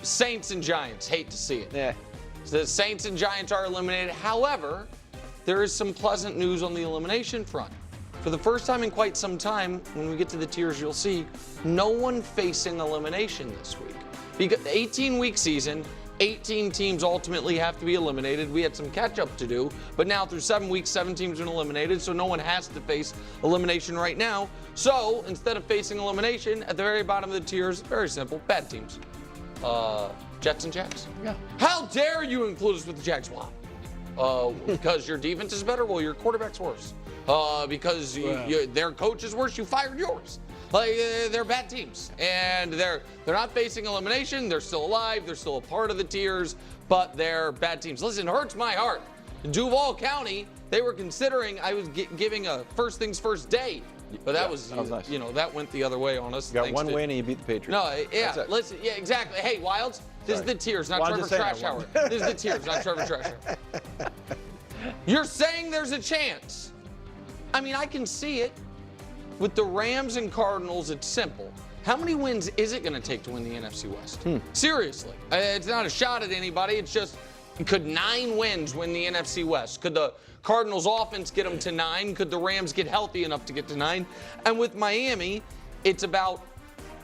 Saints and Giants. Hate to see it. Yeah. The Saints and Giants are eliminated. However, there is some pleasant news on the elimination front. For the first time in quite some time, when we get to the tiers, you'll see no one facing elimination this week. Because 18-week season, 18 teams ultimately have to be eliminated. We had some catch-up to do, but now through 7 weeks, 7 teams have been eliminated, so no one has to face elimination right now. So instead of facing elimination, at the very bottom of the tiers, very simple, bad teams. Jets and Jags. Yeah. How dare you include us with the Jags? Why? Because your defense is better? Well, your quarterback's worse. Because their coach is worse, you fired yours. Like, they're bad teams. And they're not facing elimination. They're still alive. They're still a part of the tiers, but they're bad teams. Listen, it hurts my heart. Duval County, they were considering I was giving a first things first day. But that was nice. That went the other way on us. You got one win and you beat the Patriots. No, yeah, listen, yeah, exactly. Hey, Wilds, this is the tiers, not Trevor Trash Hour. This is the tiers, not Trevor Trash Hour. You're saying there's a chance. I mean, I can see it. With the Rams and Cardinals, it's simple. How many wins is it going to take to win the NFC West? Seriously. It's not a shot at anybody. It's just, could 9 wins win the NFC West? Could the Cardinals offense get them to 9? Could the Rams get healthy enough to get to 9? And with Miami, it's about,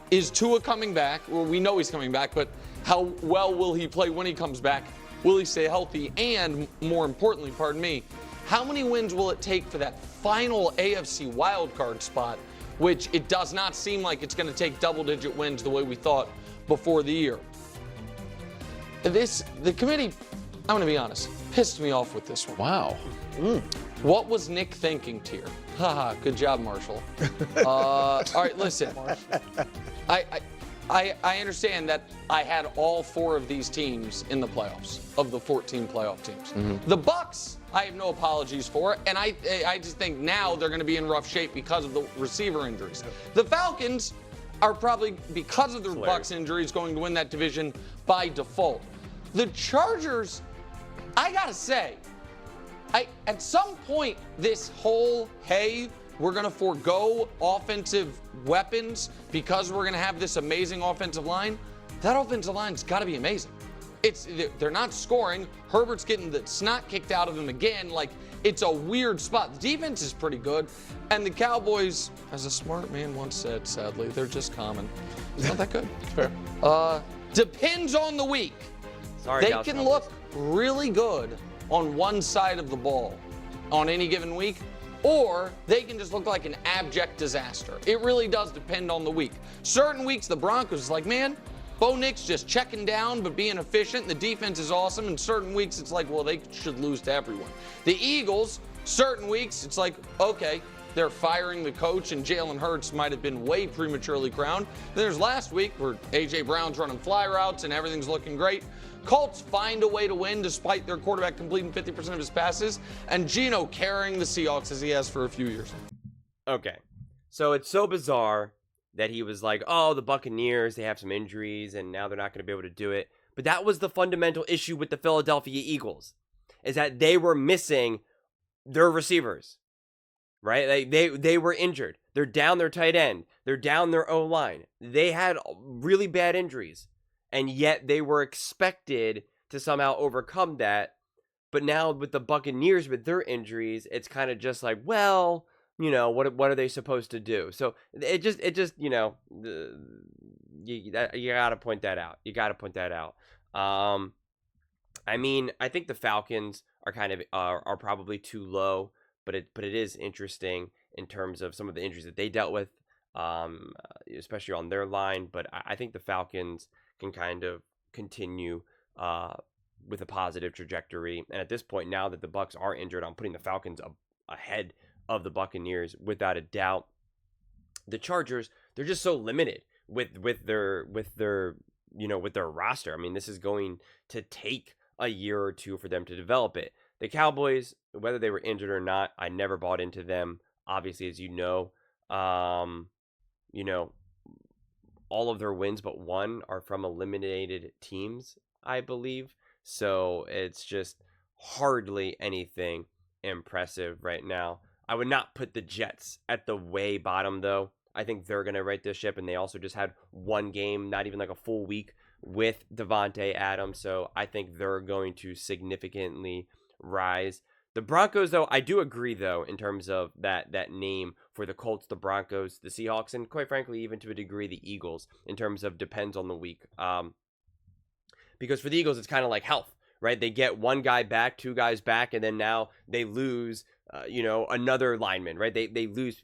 is Tua coming back? Well, we know he's coming back, but how well will he play when he comes back? Will he stay healthy? And more importantly, how many wins will it take for that final AFC wildcard spot, which it does not seem like it's going to take double-digit wins the way we thought before the year? The committee, I'm going to be honest, pissed me off with this one. Wow. What was Nick thinking, Tier? Haha, good job, Marshall. All right, listen. I understand that I had all 4 of these teams in the playoffs, of the 14 playoff teams. The Bucs, I have no apologies for, and I just think now they're going to be in rough shape because of the receiver injuries. The Falcons are probably, because of the Bucs injuries, going to win that division by default. The Chargers, I got to say, at some point, this whole, hey, we're going to forego offensive weapons because we're going to have this amazing offensive line, that offensive line's got to be amazing. They're not scoring. Herbert's getting the snot kicked out of him again. Like, it's a weird spot. The defense is pretty good. And the Cowboys, as a smart man once said, sadly, they're just common. It's not that good. Fair. Depends on the week. Sorry, they can look really good on one side of the ball on any given week, or they can just look like an abject disaster. It really does depend on the week. Certain weeks, the Broncos is like, man, Bo Nix just checking down but being efficient. The defense is awesome. And certain weeks, it's like, well, they should lose to everyone. The Eagles, certain weeks, it's like, okay, they're firing the coach, and Jalen Hurts might have been way prematurely crowned. Then there's last week where A.J. Brown's running fly routes and everything's looking great. Colts find a way to win despite their quarterback completing 50% of his passes, and Geno carrying the Seahawks as he has for a few years. Okay, so it's so bizarre that he was like, oh, the Buccaneers, they have some injuries, and now they're not going to be able to do it. But that was the fundamental issue with the Philadelphia Eagles, is that they were missing their receivers, right? They were injured. They're down their tight end. They're down their O-line. They had really bad injuries, and yet they were expected to somehow overcome that. But now with the Buccaneers, with their injuries, it's kind of just like, well, you know, what are they supposed to do? So it just you know, you got to point that out. You got to point that out. I mean, I think the Falcons are kind of are probably too low, but it is interesting in terms of some of the injuries that they dealt with, especially on their line. But I think the Falcons can kind of continue with a positive trajectory. And at this point, now that the Bucs are injured, I'm putting the Falcons ahead of the Buccaneers without a doubt. The Chargers, they're just so limited with their roster. I mean, this is going to take a year or two for them to develop it. The Cowboys, whether they were injured or not, I never bought into them. Obviously, as you know, all of their wins but one are from eliminated teams, I believe. So it's just hardly anything impressive right now. I would not put the Jets at the way bottom, though. I think they're going to right this ship, and they also just had one game, not even like a full week with Devontae Adams. So I think they're going to significantly rise. The Broncos, though, I do agree, though, in terms of that name for the Colts, the Broncos, the Seahawks, and quite frankly, even to a degree, the Eagles, in terms of depends on the week. Because for the Eagles, it's kind of like health, right? They get one guy back, two guys back, and then now they lose, another lineman, right? They lose,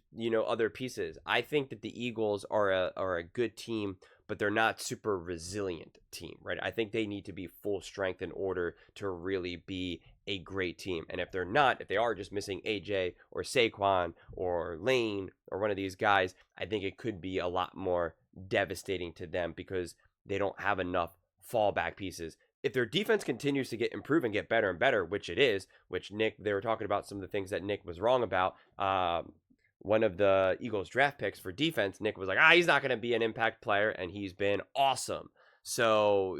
other pieces. I think that the Eagles are a good team, but they're not super resilient team, right? I think they need to be full strength in order to really be a great team. And if they're not, if they are just missing AJ or Saquon or Lane or one of these guys, I think it could be a lot more devastating to them because they don't have enough fallback pieces. If their defense continues to get improve and get better and better, which it is, which Nick, they were talking about some of the things that Nick was wrong about. One of the Eagles draft picks for defense, Nick was like, he's not going to be an impact player, and he's been awesome. So,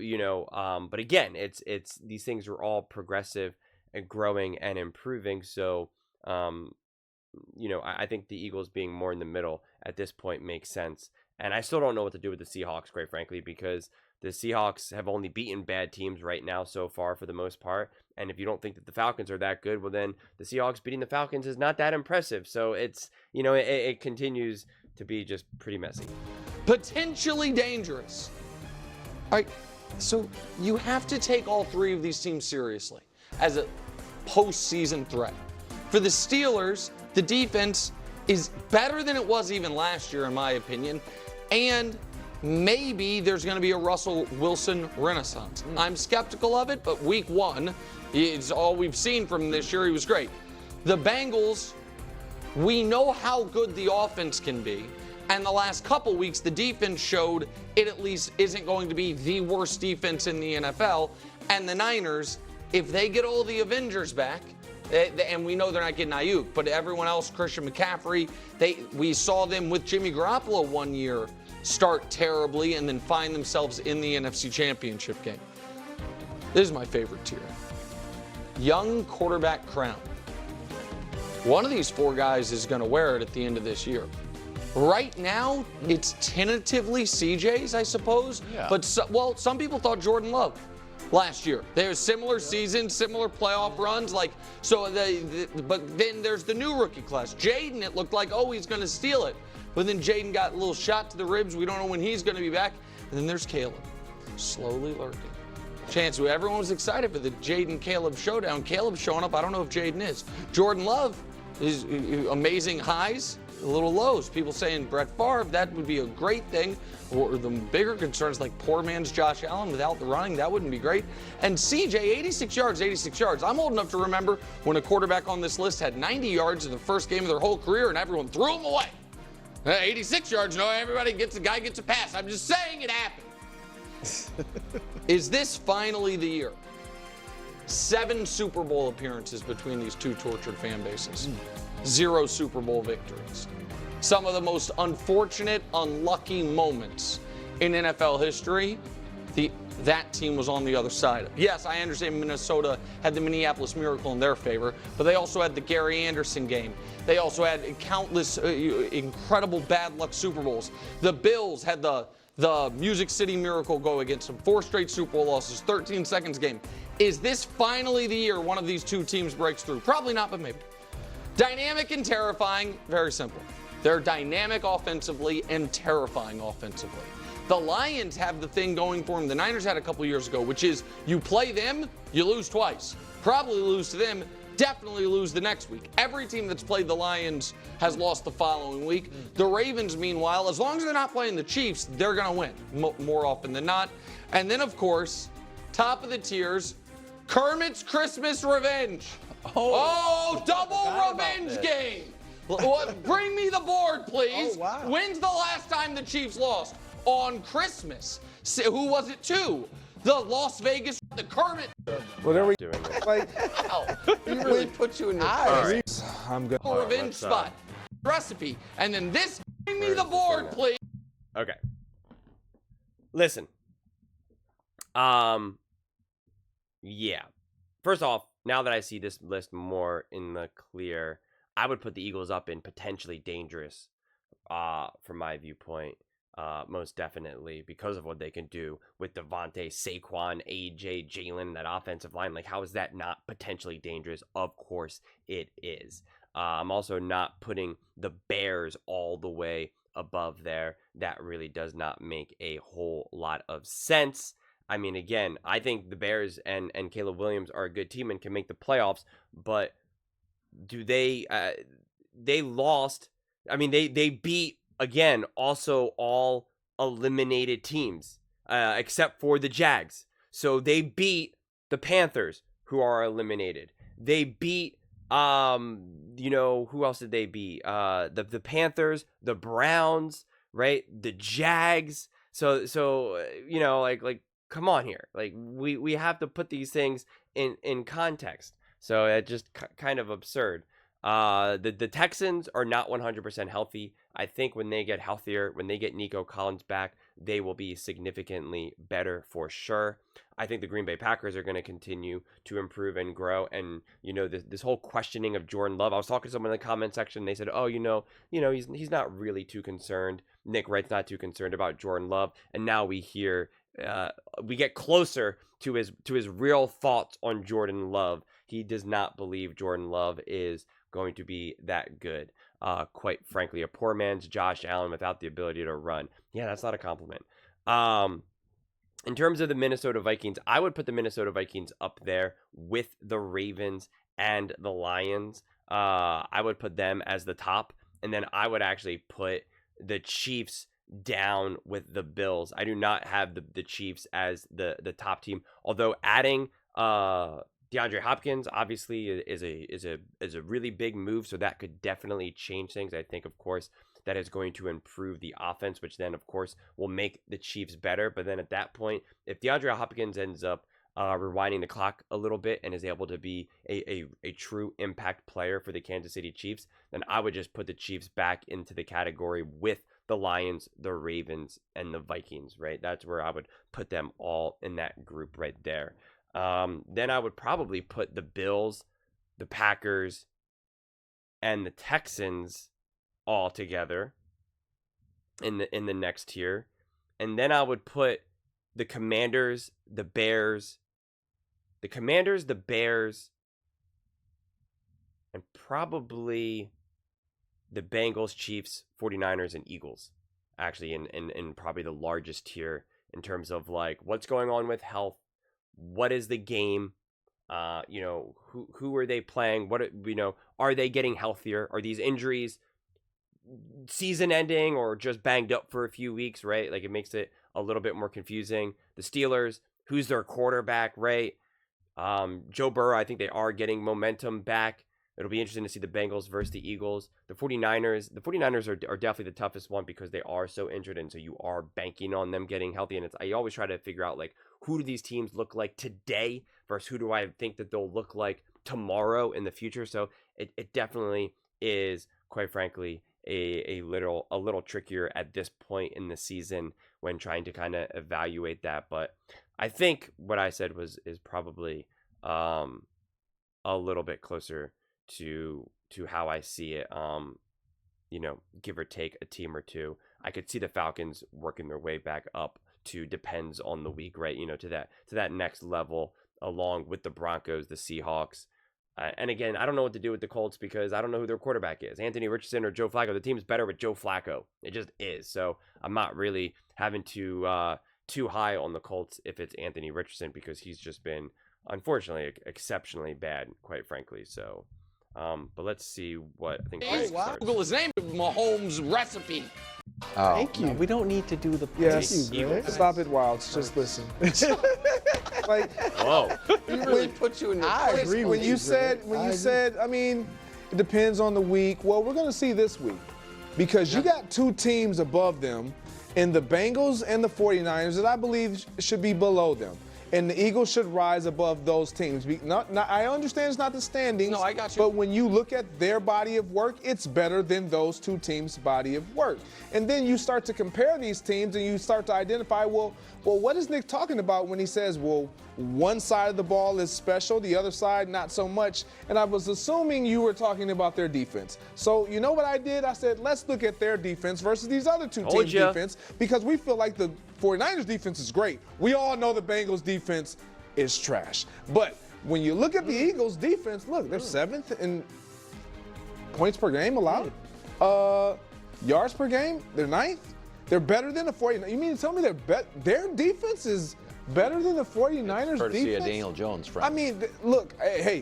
but again, it's these things are all progressive and growing and improving. So, I think the Eagles being more in the middle at this point makes sense. And I still don't know what to do with the Seahawks, quite frankly, because the Seahawks have only beaten bad teams right now so far for the most part. And if you don't think that the Falcons are that good, well, then the Seahawks beating the Falcons is not that impressive. So it's, it continues to be just pretty messy. Potentially dangerous. All right, so you have to take all three of these teams seriously as a postseason threat. For the Steelers, the defense is better than it was even last year, in my opinion. And maybe there's going to be a Russell Wilson renaissance. I'm skeptical of it, but week one, it's all we've seen from this year. He was great. The Bengals, we know how good the offense can be. And the last couple weeks, the defense showed it at least isn't going to be the worst defense in the NFL. And the Niners, if they get all the Avengers back, and we know they're not getting Ayuk, but everyone else, Christian McCaffrey, we saw them with Jimmy Garoppolo one year start terribly and then find themselves in the NFC Championship game. This is my favorite tier. Young quarterback crown. One of these four guys is going to wear it at the end of this year. Right now, it's tentatively CJ's, I suppose. Yeah. But, some people thought Jordan Love last year. There was similar seasons, similar playoff runs. But then there's the new rookie class. Jaden, it looked like, he's going to steal it. But then Jaden got a little shot to the ribs. We don't know when he's going to be back. And then there's Caleb, slowly lurking. Everyone was excited for the Jaden-Caleb showdown. Caleb's showing up. I don't know if Jaden is. Jordan Love is amazing highs, little lows. People saying Brett Favre, that would be a great thing. Or the bigger concerns like poor man's Josh Allen without the running, that wouldn't be great. And CJ, 86 yards. I'm old enough to remember when a quarterback on this list had 90 yards in the first game of their whole career and everyone threw him away. 86 yards, everybody gets a pass. I'm just saying it happened. Is this finally the year? 7 Super Bowl appearances between these two tortured fan bases. 0 Super Bowl victories. Some of the most unfortunate, unlucky moments in NFL history, that team was on the other side of it. Yes, I understand Minnesota had the Minneapolis Miracle in their favor, but they also had the Gary Anderson game. They also had countless incredible bad luck Super Bowls. The Bills had the Music City Miracle go against them. 4 straight Super Bowl losses, 13 seconds game. Is this finally the year one of these two teams breaks through? Probably not, but maybe. Dynamic and terrifying, very simple. They're dynamic offensively and terrifying offensively. The Lions have the thing going for them the Niners had a couple years ago, which is you play them, you lose twice. Probably lose to them, definitely lose the next week. Every team that's played the Lions has lost the following week. The Ravens, meanwhile, as long as they're not playing the Chiefs, they're going to win more often than not. And then, of course, top of the tiers, Kermit's Christmas Revenge. Double revenge game. Bring me the board, please. Wow. When's the last time the Chiefs lost? On Christmas. Who was it to? The Las Vegas, the Kermit. Well, there we doing it. Wow. He really put you in your place. I'm good. Revenge spot. Recipe. And then this, bring me the board, please. Okay. Listen. Yeah. First off, now that I see this list more in the clear, I would put the Eagles up in potentially dangerous, from my viewpoint. most definitely, because of what they can do with Devontae, Saquon, AJ, Jalen, that offensive line. Like, how is that not potentially dangerous? Of course it is. I'm also not putting the Bears all the way above there. That really does not make a whole lot of sense. I mean, again, I think the Bears and Caleb Williams are a good team and can make the playoffs, but do they lost. I mean, they beat, again, also all eliminated teams, except for the Jags. So they beat the Panthers, who are eliminated. They beat, who else did they beat? The Panthers, the Browns, right? The Jags. So like come on here. Like, we have to put these things in context. So it's just kind of absurd. The Texans are not 100% healthy. I think when they get healthier, when they get Nico Collins back, they will be significantly better for sure. I think the Green Bay Packers are going to continue to improve and grow. And, this whole questioning of Jordan Love, I was talking to someone in the comment section, and they said, oh, he's not really too concerned. Nick Wright's not too concerned about Jordan Love. And now we hear, we get closer to his real thoughts on Jordan Love. He does not believe Jordan Love is going to be that good. Quite frankly, a poor man's Josh Allen without the ability to run. Yeah, that's not a compliment. In terms of the Minnesota Vikings, I would put the Minnesota Vikings up there with the Ravens and the Lions. I would put them as the top, and then I would actually put the Chiefs down with the Bills. I do not have the Chiefs as the top team, although adding DeAndre Hopkins obviously is a really big move, so that could definitely change things. I think, of course, that is going to improve the offense, which then, of course, will make the Chiefs better. But then at that point, if DeAndre Hopkins ends up rewinding the clock a little bit and is able to be a true impact player for the Kansas City Chiefs, then I would just put the Chiefs back into the category with the Lions, the Ravens, and the Vikings, right? That's where I would put them all in that group right there. Then I would probably put the Bills, the Packers, and the Texans all together in the next tier. And then I would put the Commanders, the Bears, and probably the Bengals, Chiefs, 49ers, and Eagles, actually in probably the largest tier in terms of like what's going on with health. What is the game? Who are they playing? Are they getting healthier? Are these injuries season ending or just banged up for a few weeks, right? Like, it makes it a little bit more confusing. The Steelers, who's their quarterback, right? Joe Burrow, I think they are getting momentum back. It'll be interesting to see the Bengals versus the Eagles. The 49ers are definitely the toughest one because they are so injured, and so you are banking on them getting healthy. And I always try to figure out, like, who do these teams look like today versus who do I think that they'll look like tomorrow in the future. So it definitely is, quite frankly, a little trickier at this point in the season when trying to kind of evaluate that. But I think what I said is probably a little bit closer to how I see it, give or take a team or two. I could see the Falcons working their way back up to, depends on the week, right? To that next level, along with the Broncos, the Seahawks. And again, I don't know what to do with the Colts because I don't know who their quarterback is, Anthony Richardson or Joe Flacco. The team's better with Joe Flacco. It just is. So I'm not really having too high on the Colts if it's Anthony Richardson because he's just been, unfortunately, exceptionally bad, quite frankly. So, but let's see what I think. Oh, wow. Google his name, Mahomes recipe. Oh, thank you. No, we don't need to do the. Yes. Stop it, Wilds. Just listen. Like, whoa. He really put you in your I place. agree. When you said, I mean, it depends on the week. Well, we're going to see this week because you got two teams above them in the Bengals and the 49ers that I believe should be below them. And the Eagles should rise above those teams. I understand it's not the standings. No, I got you. But when you look at their body of work, it's better than those two teams' body of work. And then you start to compare these teams and you start to identify, well, what is Nick talking about when he says, well, one side of the ball is special, the other side not so much. And I was assuming you were talking about their defense. So you know what I did? I said, let's look at their defense versus these other two teams' defense, because we feel like the 49ers defense is great. We all know the Bengals defense is trash. But when you look at the Eagles defense, look, they're 7th in points per game allowed. Yards per game, they're 9th. They're better than the 49ers. You mean to tell me their defense is better than the 49ers courtesy defense? of Daniel Jones, friend. I mean, look, hey,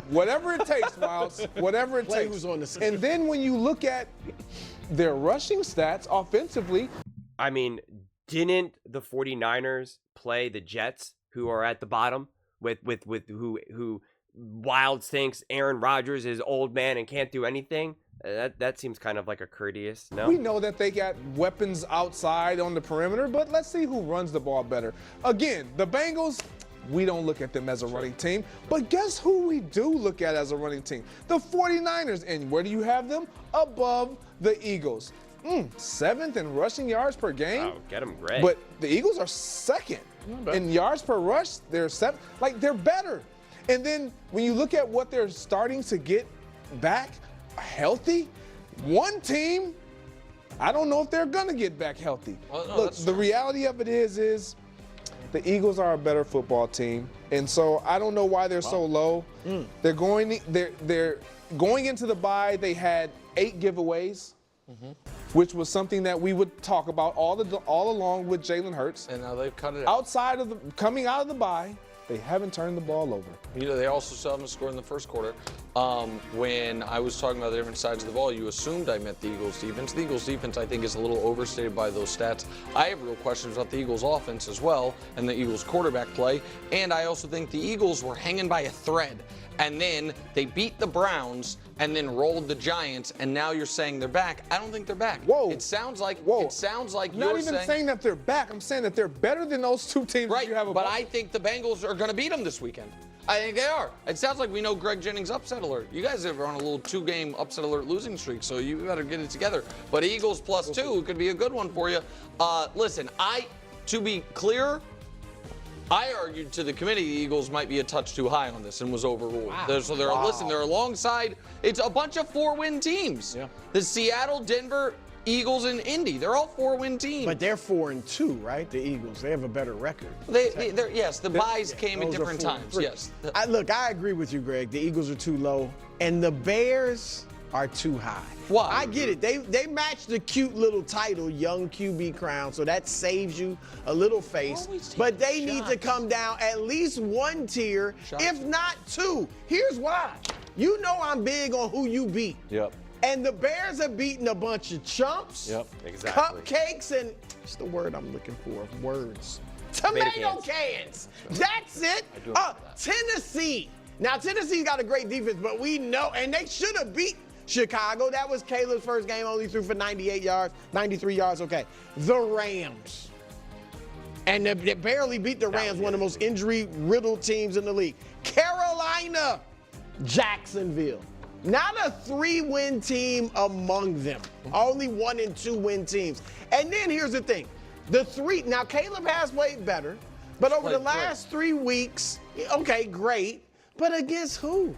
whatever it takes, Miles, whatever it takes. Who's on the And then when you look at their rushing stats offensively, I mean, didn't the 49ers play the Jets, who are at the bottom, with who Wild thinks Aaron Rodgers is old man and can't do anything? That seems kind of like a courteous, no? we know that they got weapons outside on the perimeter, but let's see who runs the ball better. Again, the Bengals, we don't look at them as a running team, but guess who we do look at as a running team? The 49ers. And where do you have them? Above the Eagles. 7th in rushing yards per game. Wow, get them great. But the Eagles are 2nd in yards per rush. They're 7th. Like, they're better. And then when you look at what they're starting to get back healthy, one team, I don't know if they're going to get back healthy. Well, no, Look, the true. reality of it is the Eagles are a better football team. And so I don't know why they're so low. They're going into the bye. They had 8 giveaways. Which was something that we would talk about all along with Jalen Hurts. And now they've cut it out. Outside of coming out of the bye, they haven't turned the ball over. You know, they also still haven't scored in the first quarter. When I was talking about the different sides of the ball, you assumed I meant the Eagles defense. The Eagles defense, I think, is a little overstated by those stats. I have real questions about the Eagles offense as well and the Eagles quarterback play. And I also think the Eagles were hanging by a thread. And then they beat the Browns and then rolled the Giants, and now you're saying they're back. I don't think they're back. Whoa. It sounds like Whoa. It sounds like I'm not you're even saying that they're back. I'm saying that they're better than those two teams that right. you have But above. I think the Bengals are going to beat them this weekend. I think they are. It sounds like we know Greg Jennings' upset alert. You guys are on a little 2-game upset alert losing streak, so you better get it together. But Eagles +2 could be a good one for you. Listen, to be clear, I argued to the committee the Eagles might be a touch too high on this and was overruled. Wow. Listen, they're alongside. It's a bunch of 4-win teams. Yeah. The Seattle, Denver, Eagles, and Indy. They're all 4-win teams. But they're 4-2, right? The Eagles. They have a better record. Yes, the buys came at Those are different 4-3. times. Yes. I agree with you, Greg. The Eagles are too low, and the Bears are too high. Why? I get it. They match the cute little title, Young QB Crown, so that saves you a little face. Always take But they need to shots. come down at least 1 tier, Shots. if not 2. Here's why. You know I'm big on who you beat. Yep. And the Bears have beaten a bunch of chumps, Yep. Exactly. cupcakes, and what's the word I'm looking for? Words. Tomato Tomato cans. That's it. Tennessee. Now, Tennessee's got a great defense, but we know, and they should have beat Chicago. That was Caleb's first game, only threw for 98 yards, 93 yards, okay. The Rams. And they barely beat the Rams, one of the most injury-riddled teams in the league. Carolina, Jacksonville. Not a 3-win team among them. Only 1- and 2-win teams. And then here's the thing. Now Caleb has played better, but over the last 3 weeks, okay, great. But against who?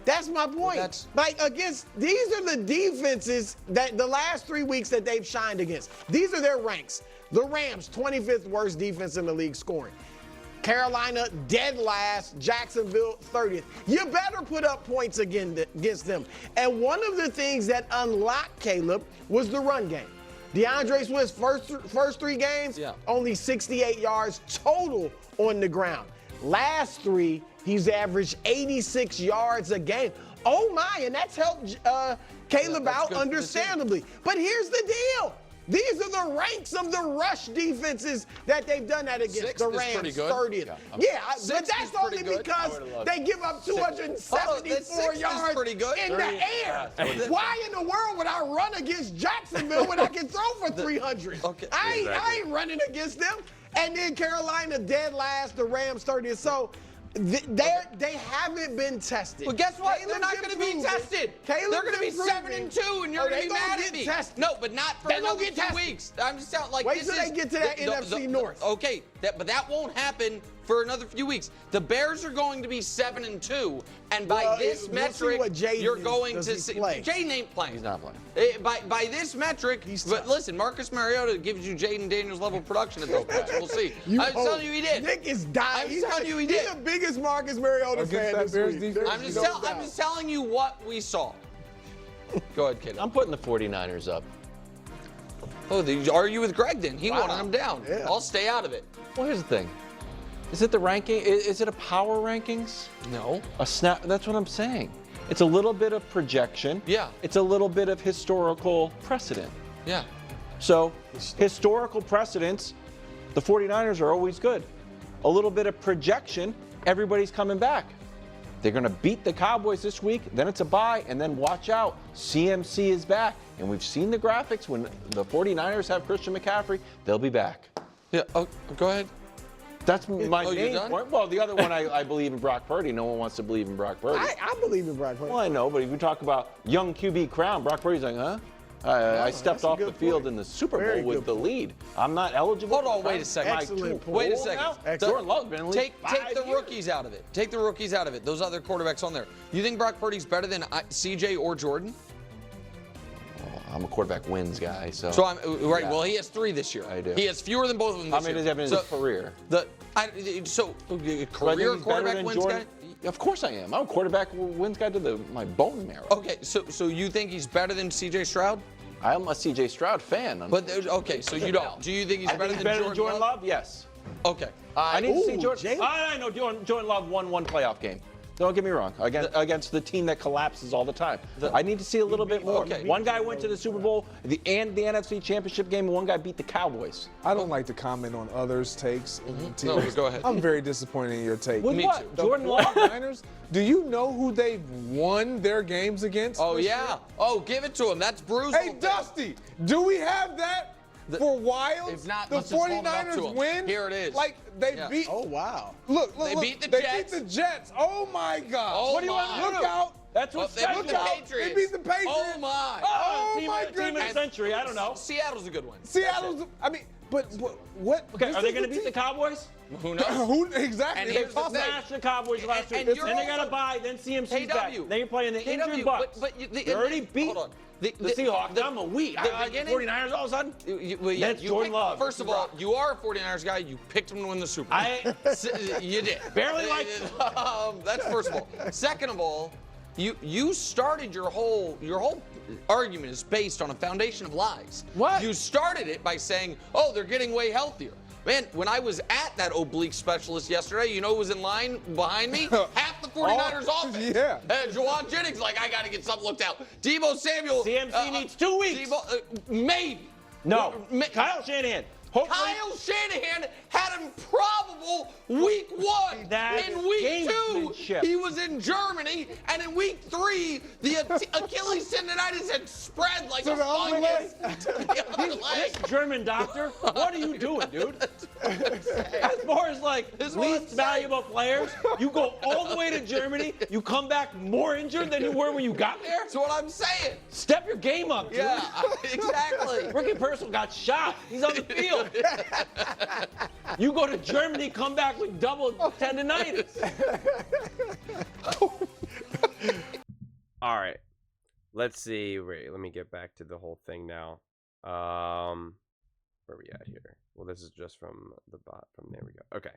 That's my point. These are the defenses that the last 3 weeks that they've shined against. These are their ranks. The Rams, 25th worst defense in the league scoring. Carolina, dead last. Jacksonville, 30th. You better put up points against them. And one of the things that unlocked Caleb was the run game. DeAndre Swift's first 3 games, only 68 yards total on the ground. Last 3, he's averaged 86 yards a game. Oh my, and that's helped Caleb out understandably. But here's the deal. These are the ranks of the rush defenses that they've done that against. The Rams, 30th. But that's only because they give up 274 yards in the air. Why in the world would I run against Jacksonville when I can throw for 300? I ain't running against them. And then Carolina dead last, the Rams 30th. So they haven't been tested. Well, guess what? They're Caleb's not going to be improving. tested. Caleb's They're going to be improving. 7-2, and you're Oh, going they to be gonna mad get at me. tested. No, but not for They gonna another get 2 tested. weeks. I'm just telling, like, Wait this till they is get to that NFC North. Okay, but that won't happen for another few weeks. The Bears are going to be 7-2, and by this we'll see metric, what Jaden you're is. going Does to he see. play? Jaden ain't playing. He's not playing. By this metric, but tough. listen, Marcus Mariota gives you Jaden Daniels level production at this point. So we'll see. I'm telling you, he did. Nick is dying. I'm telling you, he did. He's the biggest Marcus Mariota Against fan that this Bears week. defense? I'm There's just, no I'm doubt. just telling you what we saw. Go ahead, kid. I'm putting the 49ers up. Oh, are you with Greg then? He wanted him down. Yeah. I'll stay out of it. Well, here's the thing. Is it the ranking? Is it a power rankings? No. A snap? That's what I'm saying. It's a little bit of projection. Yeah. It's a little bit of historical precedent. Yeah. So, historical precedents, the 49ers are always good. A little bit of projection, everybody's coming back. They're going to beat the Cowboys this week, then it's a bye, and then watch out. CMC is back. And we've seen the graphics. When the 49ers have Christian McCaffrey, they'll be back. Yeah. Oh, go ahead. That's my Oh, you're main done? point. Well, the other one, I believe in Brock Purdy. No one wants to believe in Brock Purdy. I believe in Brock Purdy. Well, I know, but if you talk about young QB crown, Brock Purdy's like, huh? I stepped that's a off the good field point. in the Super Bowl Very with good the point. lead. I'm not eligible. Hold on, for wait a second. Excellent point. Wait a Well, second. now, Jordan Love's been in the league Take the 5 years. rookies out of it. Take the rookies out of it. Those other quarterbacks on there. You think Brock Purdy's better than CJ or Jordan? I'm a quarterback wins guy, so. So I'm right. Yeah. Well, he has 3 this year. I do. He has fewer than both of them this How many year. does he have in his career? Career Do I think he's better quarterback than wins Jordan? guy. Of course I am. I'm a quarterback wins guy to my bone marrow. Okay, so you think he's better than CJ Stroud? I'm a CJ Stroud fan. But okay, so you don't. Do you think he's I better think than he's Jordan Love? Yes. Okay. I need to see Ooh, Jordan. Jalen. I know Jordan Love won one playoff game. Don't get me wrong. Against the team that collapses all the time. I need to see a little bit more. Okay. One guy went to the Super Bowl and the NFC Championship game, and one guy beat the Cowboys. I don't like to comment on others' takes. No, go ahead. I'm very disappointed in your take. With Me what? too. The Jordan Love? 49ers, do you know who they've won their games against? Oh this yeah. year? Oh, give it to him. That's Bruce. Hey, Dusty, do we have that for Wilds? if not, the let's just hold it up to 49ers 'em. win? Here it is. Like, they Yeah. beat. Oh, wow. Look, They look. beat the they Jets. beat the Jets. Oh, my God. Oh, What do you my. want? Look out. That's Well, what's they beat special. the Look out. Patriots. They beat the Patriots. Oh my. Oh, team, my team goodness. of the century. I don't know. Seattle's a good one. Seattle's, I mean, but what? Okay, this are they is going to beat the team- Cowboys? Who knows? Who exactly? And They here's the tossed thing. that. Smashed the Cowboys last week. and Then you're they got to also- buy. Then CMC's back. KW. Then you're playing the KW, injured Bucks. but they already beat Hold on. the Seahawks. I'm a weak. the I like the beginning- 49ers all of a sudden. Well, yeah, That's you Jordan picked- Love. First of all, you are a 49ers guy. You picked him to win the Super Bowl. You did. Barely liked him. That's first of all. Second of all, you started your whole argument is based on a foundation of lies. What? You started it by saying, "Oh, they're getting way healthier." Man, when I was at that oblique specialist yesterday, you know who was in line behind me? Half the 49ers offense. yeah. Jawan Jennings, like, I got to get something looked out. Debo Samuel. CMC needs 2 weeks. Maybe. No. Ma- Kyle Shanahan. Hopefully. Kyle Shanahan had him probable week 1. That in week 2, gamesmanship. he was in Germany, and in week 3, the Achilles tendonitis had spread like To a the other fungus. To the other This leg. German doctor, what are you doing, dude? As far as like This is what I'm least valuable players, you go all the way to Germany, you come back more injured than you were when you got there. That's what I'm saying. Step your game up, dude. Yeah, exactly. Ricky Purcell got shot. He's on the field. You go to Germany, come back with double tendonitis. All right. Let's see. Wait, let me get back to the whole thing now. Where are we at here? Well, this is just from the bot. There we go. Okay.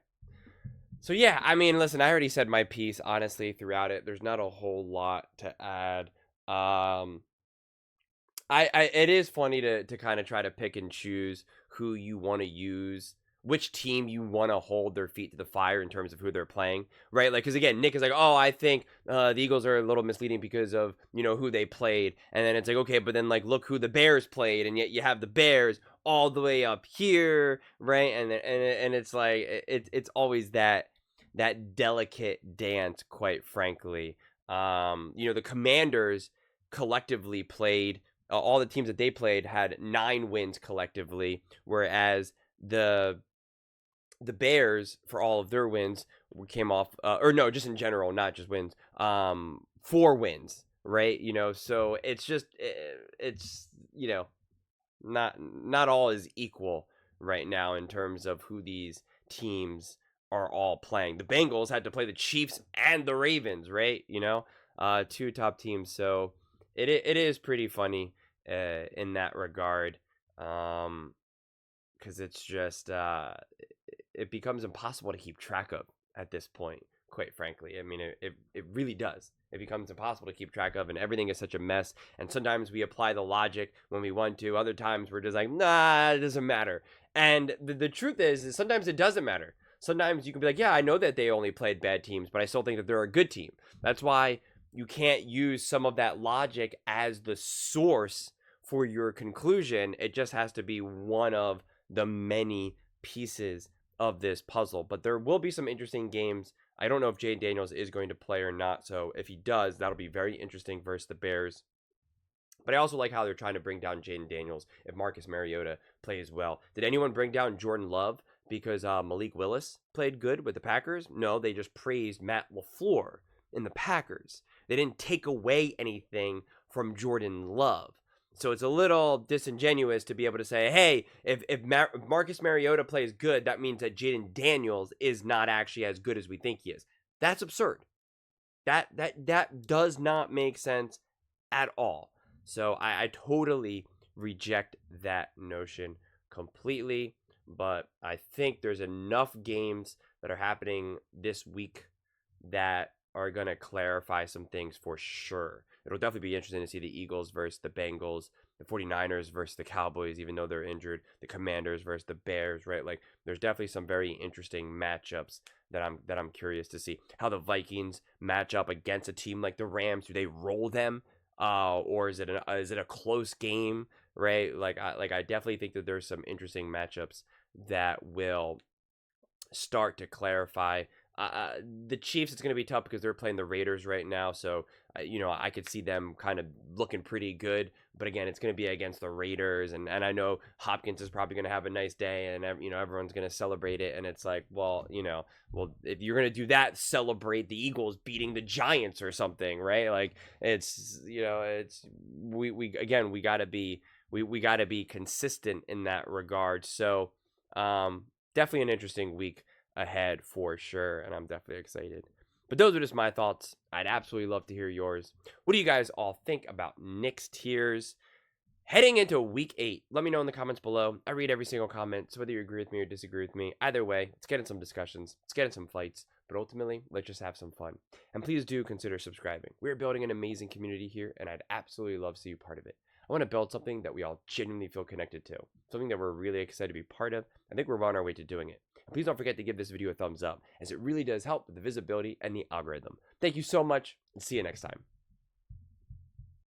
So yeah, I mean, listen, I already said my piece. Honestly, throughout it, there's not a whole lot to add. It is funny to kind of try to pick and choose who you want to use, which team you want to hold their feet to the fire in terms of who they're playing, right? Like, because again, Nick is like, oh, I think the Eagles are a little misleading because of, who they played. And then it's like, okay, but then like, look who the Bears played. And yet you have the Bears all the way up here, right? And it's like, it's always that delicate dance, quite frankly. The Commanders collectively played, all the teams that they played had 9 wins collectively, whereas the the Bears, for all of their wins, came off, or no, just in general, not just wins, 4 wins, right? You know, so it's just, it's, you know, not all is equal right now in terms of who these teams are all playing. The Bengals had to play the Chiefs and the Ravens, right? You know, 2 top teams. So it is pretty funny in that regard, because it's just it becomes impossible to keep track of at this point. Quite frankly, I mean, it really does. It becomes impossible to keep track of, and everything is such a mess. And sometimes we apply the logic when we want to. Other times we're just like, nah, it doesn't matter. And the truth is sometimes it doesn't matter. Sometimes you can be like, yeah, I know that they only played bad teams, but I still think that they're a good team. That's why you can't use some of that logic as the source for your conclusion. It just has to be one of the many pieces of this puzzle. But there will be some interesting games. I don't know if Jaden Daniels is going to play or not, so if he does, that'll be very interesting versus the Bears. But I also like how they're trying to bring down Jaden Daniels if Marcus Mariota plays well. Did anyone bring down Jordan Love because Malik Willis played good with the Packers? No, they just praised Matt LaFleur in the Packers. They didn't take away anything from Jordan Love. So it's a little disingenuous to be able to say, hey, if Marcus Mariota plays good, that means that Jaden Daniels is not actually as good as we think he is. That's absurd. That does not make sense at all. So I totally reject that notion completely. But I think there's enough games that are happening this week that are going to clarify some things for sure. It'll definitely be interesting to see the Eagles versus the Bengals, the 49ers versus the Cowboys, even though they're injured, the Commanders versus the Bears, right? Like, there's definitely some very interesting matchups that I'm curious to see. How the Vikings match up against a team like the Rams. Do they roll them? Or is it a close game, right? I definitely think that there's some interesting matchups that will start to clarify. The Chiefs, it's going to be tough because they're playing the Raiders right now. So, I could see them kind of looking pretty good. But again, it's going to be against the Raiders. And I know Hopkins is probably going to have a nice day and, everyone's going to celebrate it. And it's like, well, if you're going to do that, celebrate the Eagles beating the Giants or something, right? Like, it's, we got to be, we got to be consistent in that regard. So, definitely an interesting week ahead for sure, and I'm definitely excited. But those are just my thoughts. I'd absolutely love to hear yours. What do you guys all think about Nick's tiers heading into week 8? Let me know in the comments below. I read every single comment, so whether you agree with me or disagree with me, either way, let's get in some discussions, let's get in some fights, but ultimately, let's just have some fun. And please do consider subscribing. We're building an amazing community here, and I'd absolutely love to see you part of it. I want to build something that we all genuinely feel connected to, something that we're really excited to be part of. I think we're on our way to doing it. And please don't forget to give this video a thumbs up, as it really does help with the visibility and the algorithm. Thank you so much, and see you next time.